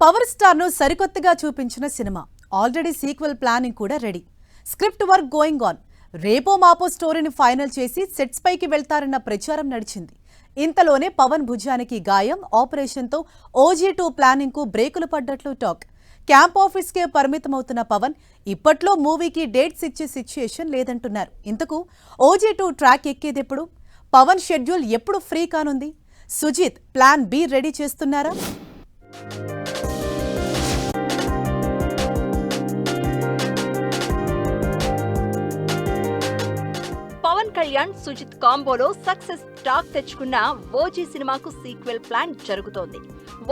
Power star ను సరికొత్తగా చూపించిన సినిమా ఆల్రెడీ సీక్వెల్ ప్లానింగ్ కూడా ready. Script work going on. రేపో మాపో స్టోరీని ఫైనల్ చేసి సెట్స్ పైకి వెళ్తారన్న ప్రచారం నడిచింది. ఇంతలోనే పవన్ భుజానికి గాయం, ఆపరేషన్తో OG2 ప్లానింగ్ కు బ్రేకులు పడ్డట్లు టాక్. క్యాంప్ ఆఫీస్కే పరిమితమవుతున్న పవన్ ఇప్పట్లో మూవీకి డేట్స్ ఇచ్చే సిచ్యుయేషన్ లేదంటున్నారు. ఇంతకు OG2 ట్రాక్ ఎక్కేదెప్పుడు? పవన్ షెడ్యూల్ ఎప్పుడు ఫ్రీ కానుంది? సుజిత్ ప్లాన్ బి రెడీ చేస్తున్నారా? పవన్ కళ్యాణ్ సుజిత్ కాంబోలో సక్సెస్ టాక్ తెచ్చుకున్న ఓజీ సినిమాకు సీక్వెల్ ప్లాన్ జరుగుతోంది.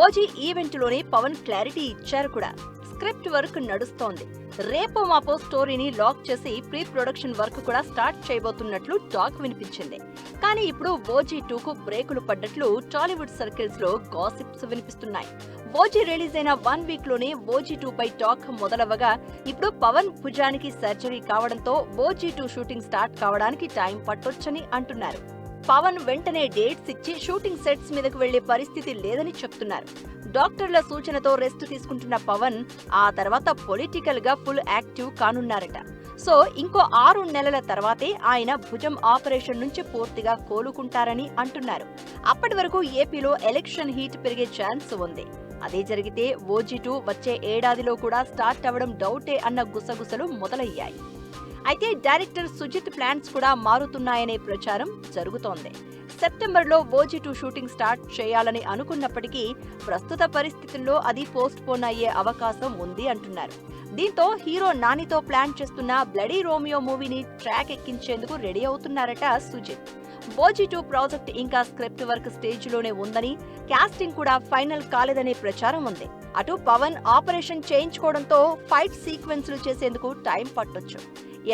ఓజీ ఈవెంట్ లోనే పవన్ క్లారిటీ ఇచ్చారు కూడా. స్క్రిప్ట్ వర్క్ నడుస్తోంది. రేపో మాపో స్టోరీని లాక్ చేసి ప్రీ ప్రొడక్షన్ వర్క్ కూడా స్టార్ట్ చేయబోతున్నట్లు టాక్ వినిపించింది. కానీ ఇప్పుడు OG2 కు బ్రేకులు పడ్డట్లు టాలీవుడ్ సర్కిల్స్ లో గాసిప్స్ వినిపిస్తున్నాయి. ఓజీ రిలీజ్ అయిన 1 వీక్ లోనే OG2 పై టాక్ మొదలవగా ఇప్పుడు పవన్ భుజానికి సర్జరీ కావడంతో OG2 షూటింగ్ స్టార్ట్ కావడానికి టైం పట్టొచ్చని అంటున్నారు. పవన్ వెంటనే డేట్స్ ఇచ్చి షూటింగ్ సెట్స్ మీదకు వెళ్లే పరిస్థితి లేదని చెప్తున్నారు. డాక్టర్ల సూచనతో రెస్ట్ తీసుకుంటున్న పవన్ ఆ తర్వాత పొలిటికల్ గా ఫుల్ యాక్టివ్ కానున్నారట. సో ఇంకో 6 నెలల తర్వాతే ఆయన భుజం ఆపరేషన్ నుంచి పూర్తిగా కోలుకుంటారని అంటున్నారు. అప్పటి వరకు ఏపీలో ఎలక్షన్ హీట్ పెరిగే ఛాన్స్ ఉంది. అదే జరిగితే OG2 వచ్చే ఏడాదిలో కూడా స్టార్ట్ అవ్వడం డౌటే అన్న గుసగుసలు మొదలయ్యాయి. అయితే డైరెక్టర్ సుజిత్ ప్లాన్స్ కూడా మారుతున్నాయనే ప్రచారం జరుగుతోంది. సెప్టెంబర్లో OG2 షూటింగ్ స్టార్ట్ చేయాలని అనుకున్నప్పటికీ ప్రస్తుత పరిస్థితుల్లో అది పోస్ట్ పోన్ అయ్యే అవకాశం ఉంది అంటున్నారు. దీంతో హీరో నానితో ప్లాన్ చేస్తున్న బ్లడీ రోమియో మూవీని ట్రాక్ ఎక్కించేందుకు రెడీ అవుతున్నారట సుజిత్. OG2 ప్రాజెక్ట్ ఇంకా స్క్రిప్ట్ వర్క్ స్టేజ్ లోనే ఉందని, కాస్టింగ్ కూడా ఫైనల్ కాలేదనే ప్రచారం ఉంది. అటు పవన్ ఆపరేషన్ చేయించుకోవడంతో ఫైట్ సీక్వెన్స్లు చేసేందుకు టైం పట్టొచ్చు.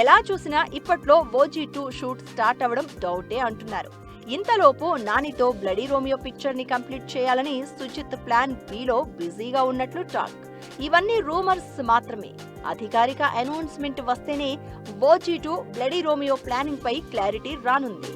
ఎలా చూసినా ఇప్పట్లో OG2 షూట్ స్టార్ట్ అవ్వడం డౌటే అంటున్నారు. ఇంతలోపు నానితో బ్లడీ రోమియో పిక్చర్ ని కంప్లీట్ చేయాలని సుజిత్ ప్లాన్ బిలో బిజీగా ఉన్నట్లు టాక్. ఇవన్నీ రూమర్స్ మాత్రమే. అధికారిక అనౌన్స్మెంట్ వస్తేనే OG2 బ్లడీ రోమియో ప్లానింగ్ పై క్లారిటీ రానుంది.